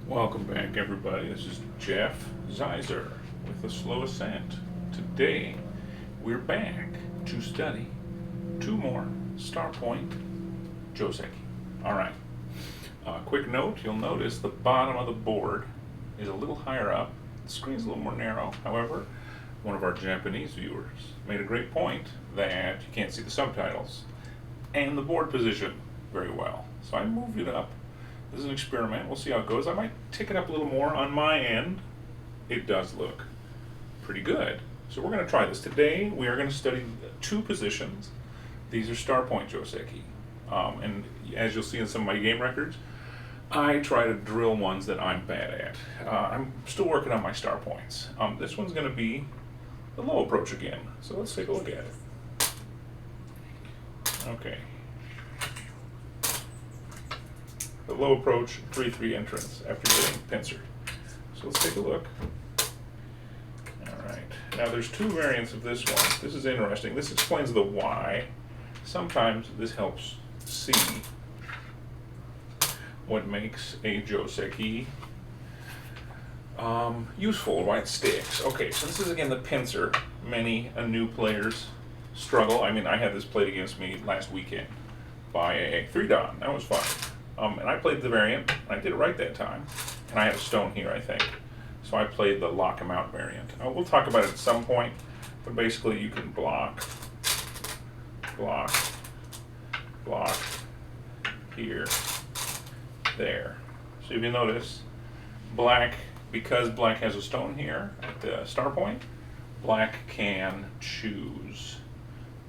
Welcome back, everybody. This is Jeff Zeiser with The Slow Ascent. Today, we're back to study two more Star Point Joseki. All right. Quick note, you'll notice the bottom of the board is a little higher up. The screen's a little more narrow. However, one of our Japanese viewers made a great point that you can't see the subtitles and the board position very well. So I moved it up. This is an experiment. We'll see how it goes. I might tick it up a little more on my end. It does look pretty good. So we're going to try this. Today we are going to study two positions. These are Star Point Joseki. And as you'll see in some of my game records, I try to drill ones that I'm bad at. I'm still working on my star points. This one's going to be the low approach again. So let's take a look at it. Okay. The low approach 3-3 entrance after getting Pincer. So let's take a look. Alright, now there's two variants of this one. This is interesting. This explains the why. Sometimes this helps see what makes a Joseki useful, why it sticks. Okay, so this is again the Pincer. Many new players struggle. I mean, I had this played against me last weekend by a 3-dan. That was fun. And I played the variant. I did it right that time. And I have a stone here, I think. So I played the lock 'em out variant. We'll talk about it at some point. But basically you can block, block, block, here, there. So if you notice, black, because black has a stone here at the star point, black can choose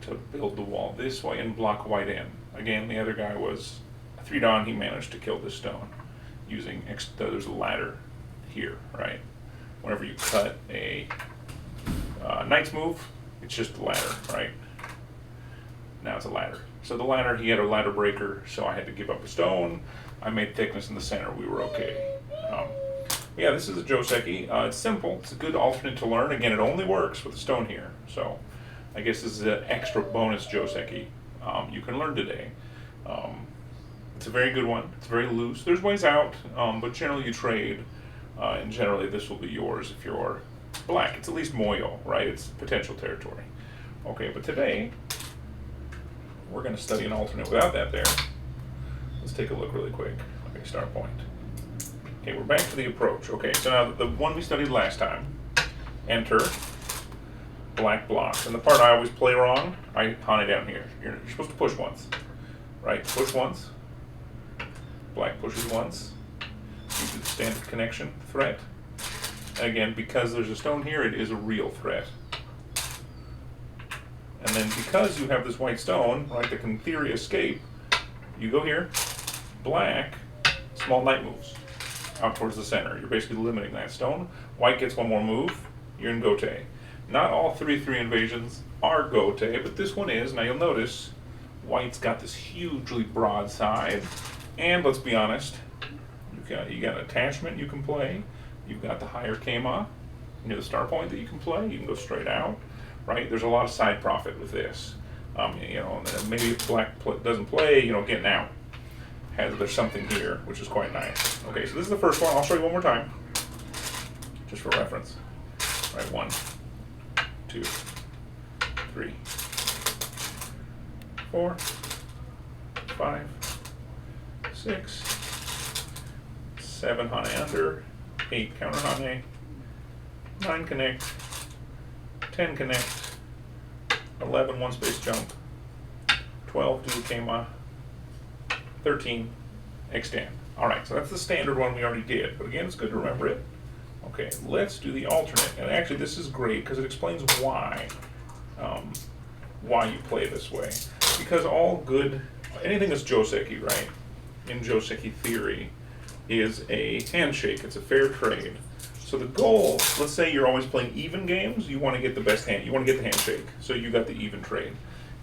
to build the wall this way and block white in. Again, the other guy was 3-dan, he managed to kill this stone using, there's a ladder here, right? Whenever you cut a knight's move, it's just a ladder, right? Now it's a ladder. So the ladder, he had a ladder breaker, so I had to give up a stone. I made thickness in the center, we were okay. Yeah, this is a Joseki. It's simple, it's a good alternate to learn. Again, it only works with the stone here. So I guess this is an extra bonus Joseki you can learn today. It's a very good one. It's very loose. There's ways out, but generally you trade, and generally this will be yours if you're black. It's at least moyo, right? It's potential territory. Okay, but today we're going to study an alternate without that there. Let's take a look really quick. Okay, start point. Okay, we're back to the approach. Okay, so now the one we studied last time, enter, black blocks. And the part I always play wrong, I pawn it down here. You're supposed to push once, right? Push once. Black pushes once. You do the standard connection threat. And again, because there's a stone here, it is a real threat. And then because you have this white stone, right, that can in theory escape, you go here, black, small knight moves out towards the center. You're basically limiting that stone. White gets one more move, you're in gote. Not all 3-3 invasions are gote, but this one is. Now you'll notice white's got this hugely broad side. And let's be honest, you got attachment you can play. You've got the higher Kema near the star point that you can play. You can go straight out, right? There's a lot of side profit with this. You know, maybe if black doesn't play, you know, getting out. There's something here, which is quite nice. Okay, so this is the first one. I'll show you one more time, just for reference. All right, 1, 2, 3, 4, 5, 6, 7 hane under, 8 counter hane, 9 connect, 10 connect, 11 one space jump, 12 do Kema, 13 extend. Alright, so that's the standard one we already did, but again, it's good to remember it. Okay, let's do the alternate. And actually this is great because it explains why you play this way. Because all good, anything that's Joseki, right, in Joseki theory, is a handshake. It's a fair trade. So the goal, let's say you're always playing even games, you want to get the best hand, you want to get the handshake, so you got the even trade.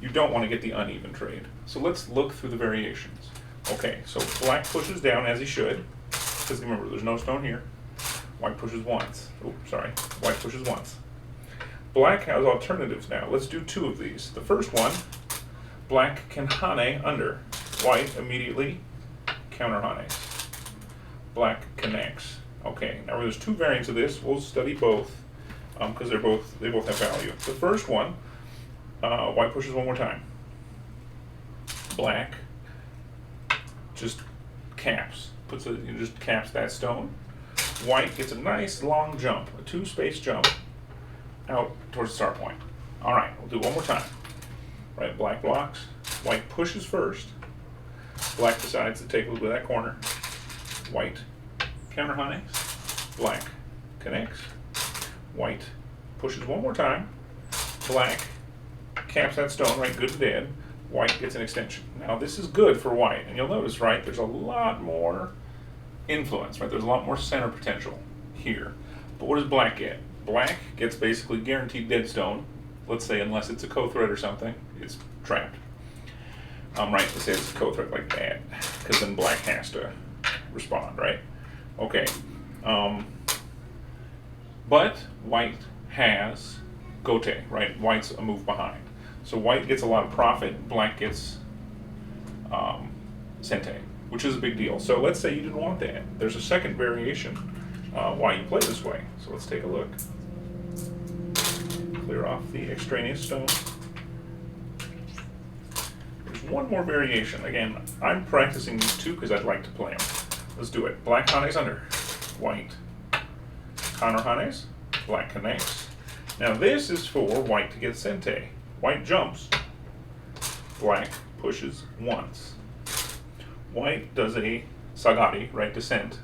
You don't want to get the uneven trade. So let's look through the variations. Okay, so black pushes down as he should, because remember, there's no stone here. White pushes once. Oh, sorry. White pushes once. Black has alternatives now. Let's do two of these. The first one, black can hane under. White immediately counter hanes. black connects. Okay, now there's two variants of this. We'll study both because they both have value. The first one, white pushes one more time. Black just caps, just caps that stone. White gets a nice long jump, a 2-space jump out towards the start point. All right, we'll do one more time. Right, black blocks. White pushes first. Black decides to take a little bit of that corner. White counter hunnies. Black connects. White pushes one more time. Black caps that stone, right, good and dead. White gets an extension. Now this is good for white, and you'll notice, right, there's a lot more influence, right? There's a lot more center potential here. But what does black get? Black gets basically guaranteed dead stone. Let's say unless it's a co-threat or something, it's trapped. Right, let's say it's a co-threat like that, because then black has to respond, right? Okay. But white has gote, right? White's a move behind. So white gets a lot of profit, black gets sente, which is a big deal. So let's say you didn't want that. There's a second variation why you play this way. So let's take a look. Clear off the extraneous stone. There's one more variation. Again, I'm practicing these two because I'd like to play them. Let's do it. Black hanes under, white counter hanes, black connects. Now this is for white to get sente. White jumps, black pushes once. White does a sagari, right, descent,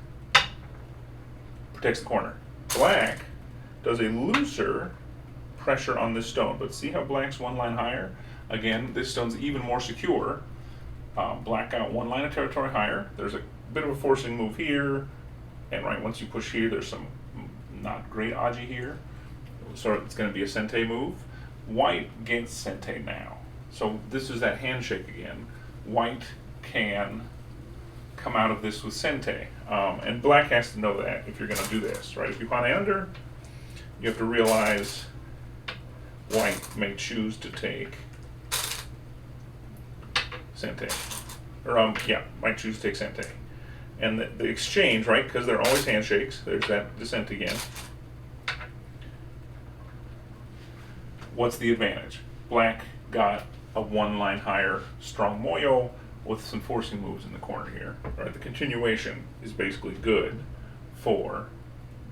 protects the corner. Black does a looser pressure on this stone, but see how black's one line higher? Again, this stone's even more secure. Black got one line of territory higher. There's a bit of a forcing move here, and right, once you push here, there's some not great aji here. So it's going to be a sente move. White gets sente now. So this is that handshake again. White can come out of this with sente. And black has to know that if you're going to do this, right? If you hane under, you have to realize white may choose to take sente. Or, might choose to take sente. And the exchange, right, because they're always handshakes, there's that descent again. What's the advantage? Black got a one line higher strong moyo with some forcing moves in the corner here. Right? The continuation is basically good for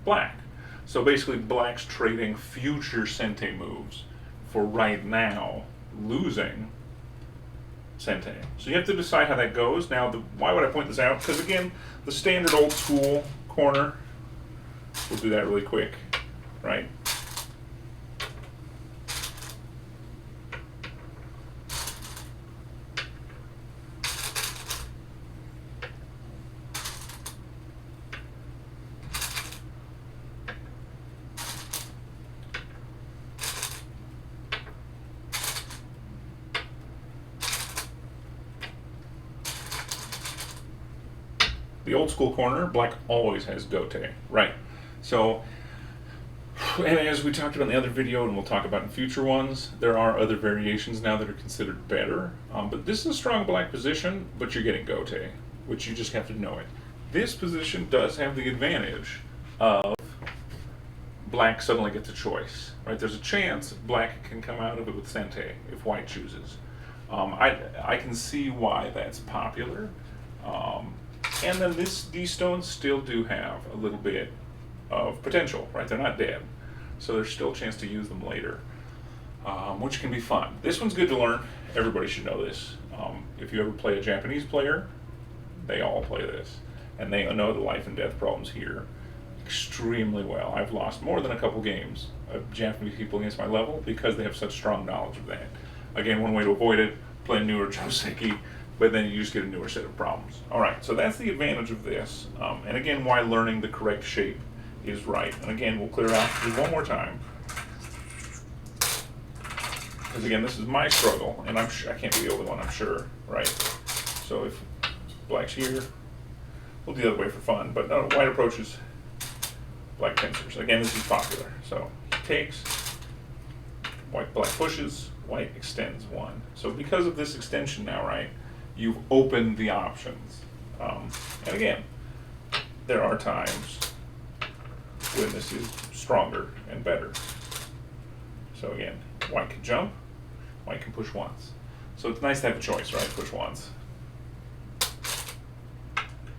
black. So basically black's trading future sente moves for right now losing sente. So you have to decide how that goes. Now, why would I point this out? Because again, the standard old school corner, we'll do that really quick, right? The old school corner, black always has gote, right? So, and as we talked about in the other video, and we'll talk about in future ones, there are other variations now that are considered better. But this is a strong black position, but you're getting gote, which you just have to know it. This position does have the advantage of black suddenly gets a choice, right? There's a chance black can come out of it with sente if white chooses. I can see why that's popular. And then these stones still do have a little bit of potential, right? They're not dead. So there's still a chance to use them later, which can be fun. This one's good to learn. Everybody should know this. If you ever play a Japanese player, they all play this. And they know the life and death problems here extremely well. I've lost more than a couple games of Japanese people against my level because they have such strong knowledge of that. Again, one way to avoid it, play a newer Joseki, but then you just get a newer set of problems. All right, so that's the advantage of this. And again, why learning the correct shape is right. And again, we'll clear out this one more time. Because again, this is my struggle, and I can't be the only one, I'm sure, right? So if black's here, we'll do the other way for fun, but no, white approaches black pincers. Again, this is popular. So he takes, black pushes, white extends one. So because of this extension now, right, you've opened the options. And again, there are times when this is stronger and better. So again, white can jump, white can push once. So it's nice to have a choice, right? Push once.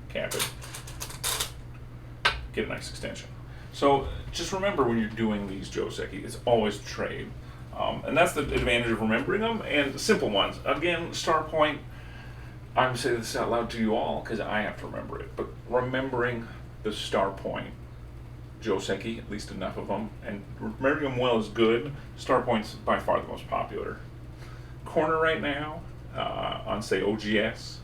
Cap it. Get a nice extension. So just remember when you're doing these Joseki, it's always trade. And that's the advantage of remembering them, and simple ones. Again, star point, I'm going to say this out loud to you all because I have to remember it, but remembering the star point Joseki, at least enough of them, and remembering them well is good. Star point's by far the most popular. Corner right now on, say, OGS,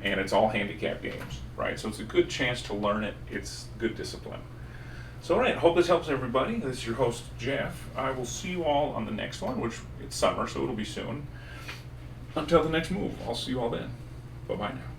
and it's all handicap games, right? So it's a good chance to learn it. It's good discipline. So, all right, hope this helps everybody. This is your host, Jeff. I will see you all on the next one, which it's summer, so it'll be soon. Until the next move, I'll see you all then. Bye-bye now.